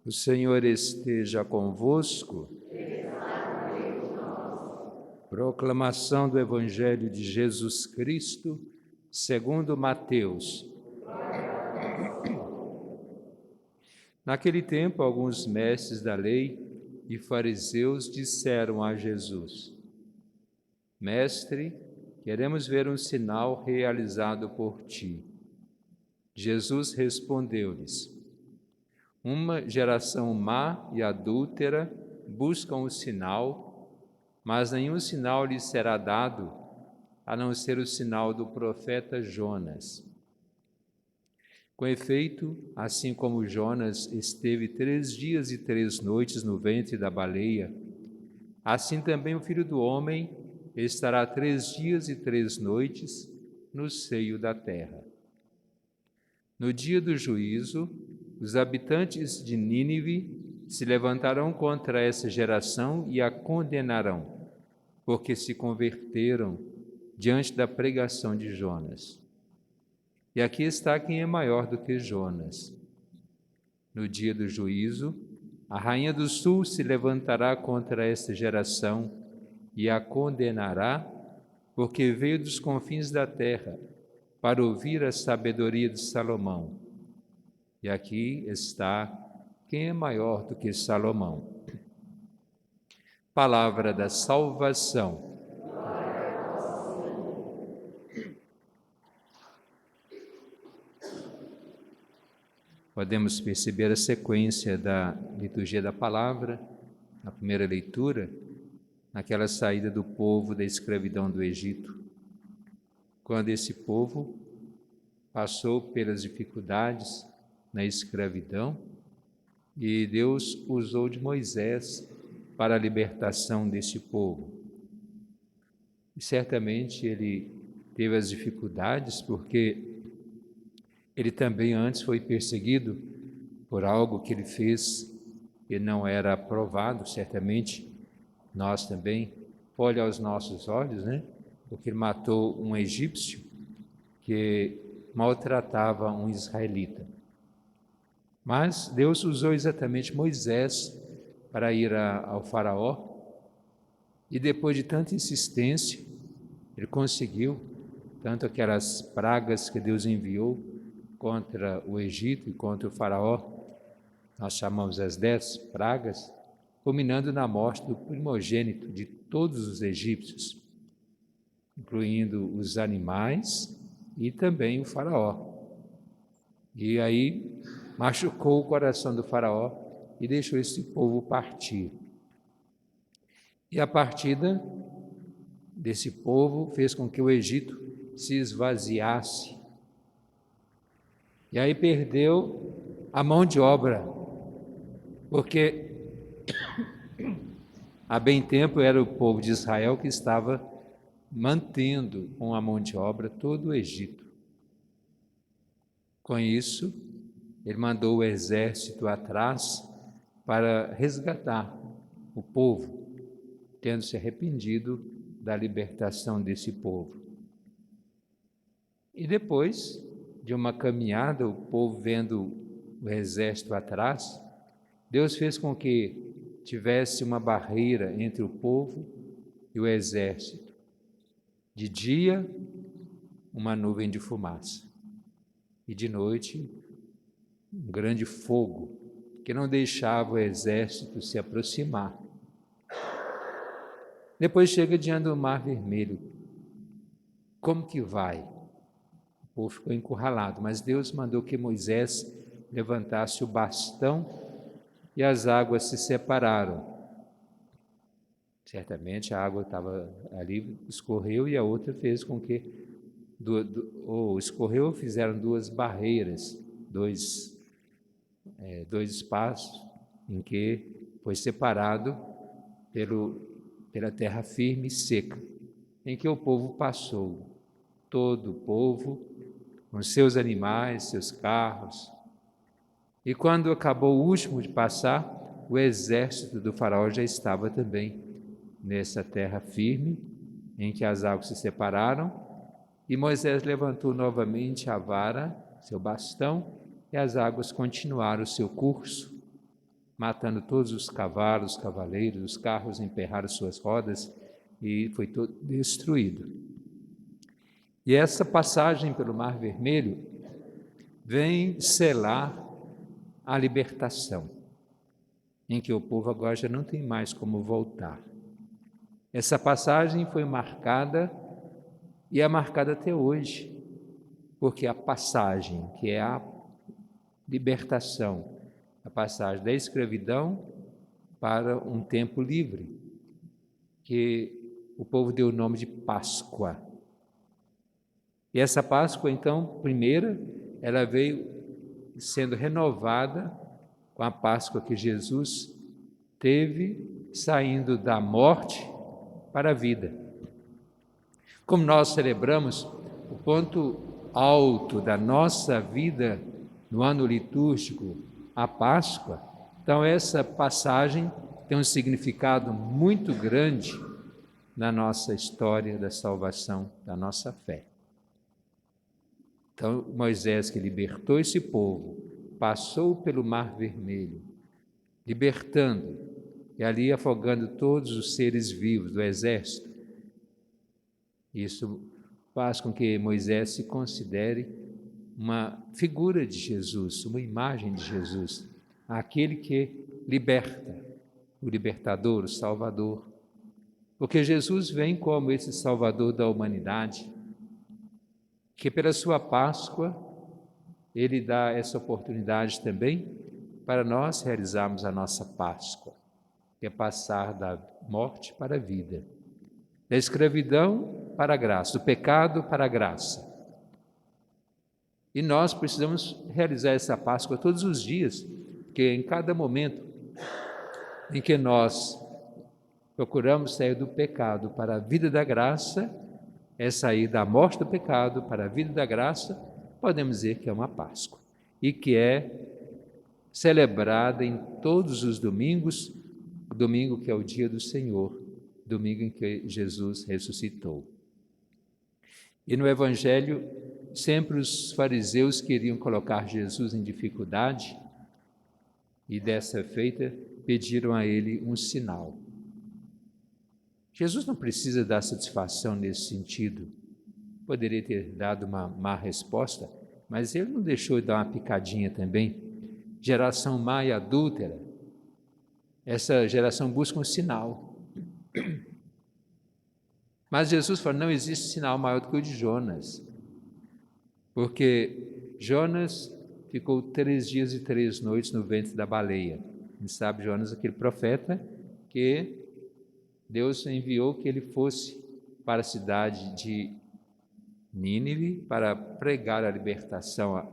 O Senhor esteja convosco. Proclamação do Evangelho de Jesus Cristo, segundo Mateus. Naquele tempo, alguns mestres da lei e fariseus disseram a Jesus: Mestre, queremos ver um sinal realizado por ti. Jesus respondeu-lhes: Uma geração má e adúltera busca um sinal, mas nenhum sinal lhes será dado, a não ser o sinal do profeta Jonas. Com efeito, assim como Jonas esteve 3 dias e 3 noites no ventre da baleia, assim também o Filho do Homem estará 3 dias e 3 noites no seio da terra. No dia do juízo, os habitantes de Nínive se levantarão contra essa geração e a condenarão, porque se converteram diante da pregação de Jonas. E aqui está quem é maior do que Jonas. No dia do juízo, a rainha do sul se levantará contra esta geração e a condenará, porque veio dos confins da terra para ouvir a sabedoria de Salomão. E aqui está quem é maior do que Salomão. Palavra da salvação. Podemos perceber a sequência da liturgia da palavra, na primeira leitura, naquela saída do povo da escravidão do Egito. Quando esse povo passou pelas dificuldades na escravidão, e Deus usou de Moisés para a libertação desse povo. E certamente ele teve as dificuldades porque ele também antes foi perseguido por algo que ele fez e não era aprovado. Certamente nós também, olha aos nossos olhos, né? Porque ele matou um egípcio que maltratava um israelita. Mas Deus usou exatamente Moisés para ir ao faraó, e depois de tanta insistência, ele conseguiu, tanto aquelas pragas que Deus enviou contra o Egito e contra o faraó, nós chamamos as 10 pragas, culminando na morte do primogênito de todos os egípcios, incluindo os animais e também o faraó. E aí machucou o coração do faraó e deixou esse povo partir. E a partida desse povo fez com que o Egito se esvaziasse. E aí perdeu a mão de obra, porque há bem tempo era o povo de Israel que estava mantendo com a mão de obra todo o Egito. Com isso, ele mandou o exército atrás para resgatar o povo, tendo se arrependido da libertação desse povo. E depois de uma caminhada, o povo vendo o exército atrás, Deus fez com que tivesse uma barreira entre o povo e o exército. De dia, uma nuvem de fumaça, e de noite, um grande fogo que não deixava o exército se aproximar. Depois chega diante do Mar Vermelho. Como que vai? O povo ficou encurralado, mas Deus mandou que Moisés levantasse o bastão e as águas se separaram. Certamente a água estava ali, escorreu, e a outra fez com que escorreu, fizeram 2 barreiras, dois espaços em que foi separado pela terra firme e seca, em que o povo passou, todo o povo, com seus animais, seus carros. E quando acabou o último de passar, o exército do faraó já estava também nessa terra firme, em que as águas se separaram, e Moisés levantou novamente a vara, seu bastão, e as águas continuaram o seu curso, matando todos os cavalos, os cavaleiros, os carros emperraram suas rodas e foi todo destruído. E essa passagem pelo Mar Vermelho vem selar a libertação, em que o povo agora já não tem mais como voltar. Essa passagem foi marcada e é marcada até hoje, porque a passagem, que é a libertação, a passagem da escravidão para um tempo livre, que o povo deu o nome de Páscoa. E essa Páscoa, então, primeira, ela veio sendo renovada com a Páscoa que Jesus teve saindo da morte para a vida. Como nós celebramos o ponto alto da nossa vida no ano litúrgico, a Páscoa, então essa passagem tem um significado muito grande na nossa história da salvação, da nossa fé. Então, Moisés, que libertou esse povo, passou pelo Mar Vermelho, libertando e ali afogando todos os seres vivos do exército. Isso faz com que Moisés se considere uma figura de Jesus, uma imagem de Jesus, aquele que liberta, o libertador, o salvador. Porque Jesus vem como esse salvador da humanidade, que pela sua Páscoa, ele dá essa oportunidade também para nós realizarmos a nossa Páscoa, que é passar da morte para a vida, da escravidão para a graça, do pecado para a graça. E nós precisamos realizar essa Páscoa todos os dias, porque em cada momento em que nós procuramos sair do pecado para a vida da graça, é sair da morte do pecado para a vida da graça, podemos dizer que é uma Páscoa, e que é celebrada em todos os domingos, o domingo que é o dia do Senhor, domingo em que Jesus ressuscitou. E no Evangelho, sempre os fariseus queriam colocar Jesus em dificuldade e dessa feita pediram a ele um sinal. Jesus não precisa dar satisfação nesse sentido. Poderia ter dado uma má resposta, mas ele não deixou de dar uma picadinha também. Geração má e adúltera, essa geração busca um sinal. Mas Jesus falou, não existe sinal maior do que o de Jonas, porque Jonas ficou 3 dias e 3 noites no ventre da baleia. A gente sabe, Jonas, aquele profeta que Deus enviou que ele fosse para a cidade de Nínive para pregar a libertação,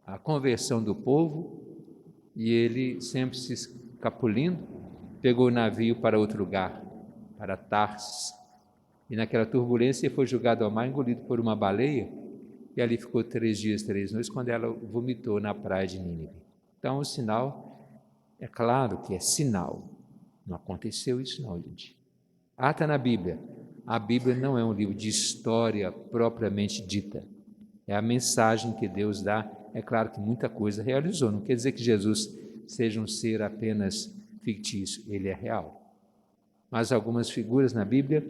a conversão do povo, e ele sempre se escapulindo, pegou o navio para outro lugar, para Tarsis, e naquela turbulência ele foi jogado ao mar, engolido por uma baleia, e ali ficou 3 dias, 3 noites, quando ela vomitou na praia de Nínive. Então o sinal, é claro que é sinal, não aconteceu isso não, gente. Está na Bíblia. A Bíblia não é um livro de história propriamente dita. É a mensagem que Deus dá. É claro que muita coisa realizou. Não quer dizer que Jesus seja um ser apenas fictício. Ele é real. Mas algumas figuras na Bíblia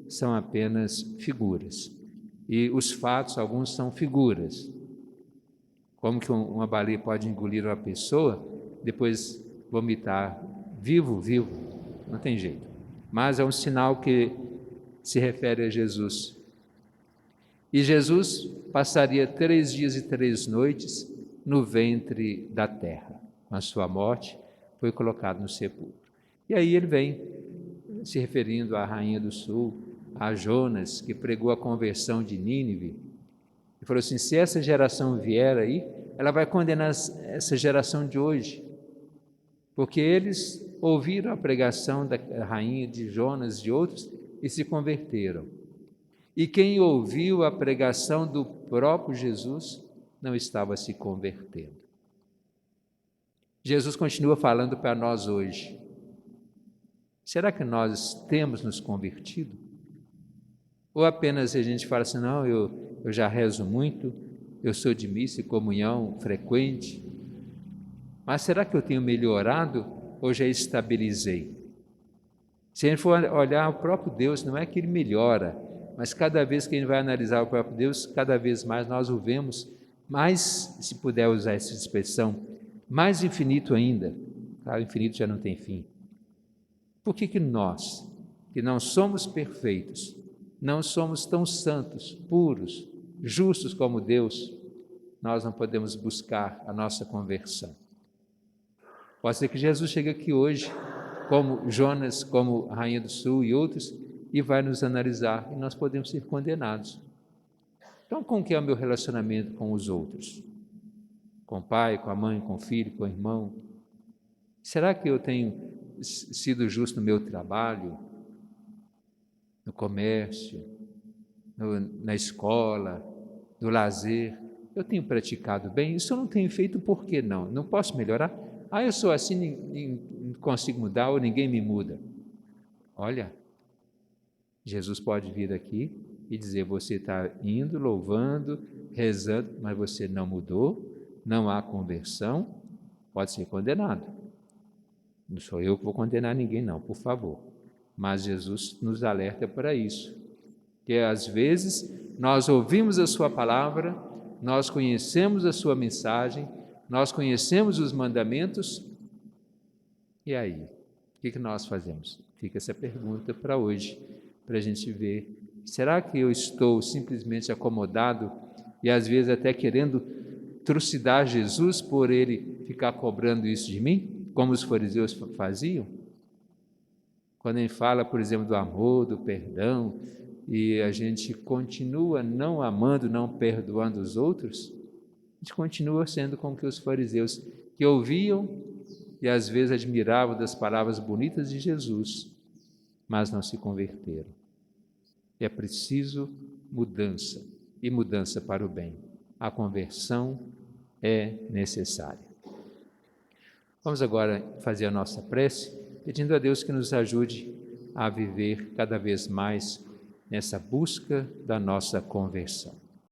são apenas figuras. E os fatos, alguns são figuras. Como que uma baleia pode engolir uma pessoa, depois vomitar vivo? Não tem jeito. Mas é um sinal que se refere a Jesus. E Jesus passaria 3 dias e 3 noites no ventre da terra. Com a sua morte, foi colocado no sepulcro. E aí ele vem se referindo à rainha do sul, a Jonas, que pregou a conversão de Nínive, e falou assim, se essa geração vier aí, ela vai condenar essa geração de hoje, porque eles ouviram a pregação da rainha, de Jonas e de outros e se converteram. E quem ouviu a pregação do próprio Jesus não estava se convertendo. Jesus continua falando para nós hoje. Será que nós temos nos convertido? Ou apenas a gente fala assim, não, eu já rezo muito, eu sou de missa e comunhão frequente, mas será que eu tenho melhorado ou já estabilizei? Se a gente for olhar o próprio Deus, não é que ele melhora, mas cada vez que a gente vai analisar o próprio Deus, cada vez mais nós o vemos mais, se puder usar essa expressão, mais infinito ainda. Claro, o infinito já não tem fim. Por que nós, que não somos perfeitos, não somos tão santos, puros, justos como Deus, nós não podemos buscar a nossa conversão? Pode ser que Jesus chegue aqui hoje, como Jonas, como Rainha do Sul e outros, e vai nos analisar, e nós podemos ser condenados. Então, como que é o meu relacionamento com os outros? Com o pai, com a mãe, com o filho, com o irmão? Será que eu tenho sido justo no meu trabalho, no comércio, na escola, no lazer? Eu tenho praticado bem? Isso eu não tenho feito, por que não? Não posso melhorar? Eu sou assim, não consigo mudar, ou ninguém me muda. Olha, Jesus pode vir aqui e dizer: você está indo, louvando, rezando, mas você não mudou, não há conversão, pode ser condenado. Não sou eu que vou condenar ninguém, não, por favor. Mas Jesus nos alerta para isso, que às vezes nós ouvimos a sua palavra, nós conhecemos a sua mensagem, nós conhecemos os mandamentos, e aí? O que nós fazemos? Fica essa pergunta para hoje, para a gente ver, será que eu estou simplesmente acomodado e às vezes até querendo trucidar Jesus por ele ficar cobrando isso de mim, como os fariseus faziam? Quando a gente fala, por exemplo, do amor, do perdão, e a gente continua não amando, não perdoando os outros, a gente continua sendo como que os fariseus, que ouviam e às vezes admiravam das palavras bonitas de Jesus, mas não se converteram. É preciso mudança, e mudança para o bem. A conversão é necessária. Vamos agora fazer a nossa prece, pedindo a Deus que nos ajude a viver cada vez mais nessa busca da nossa conversão.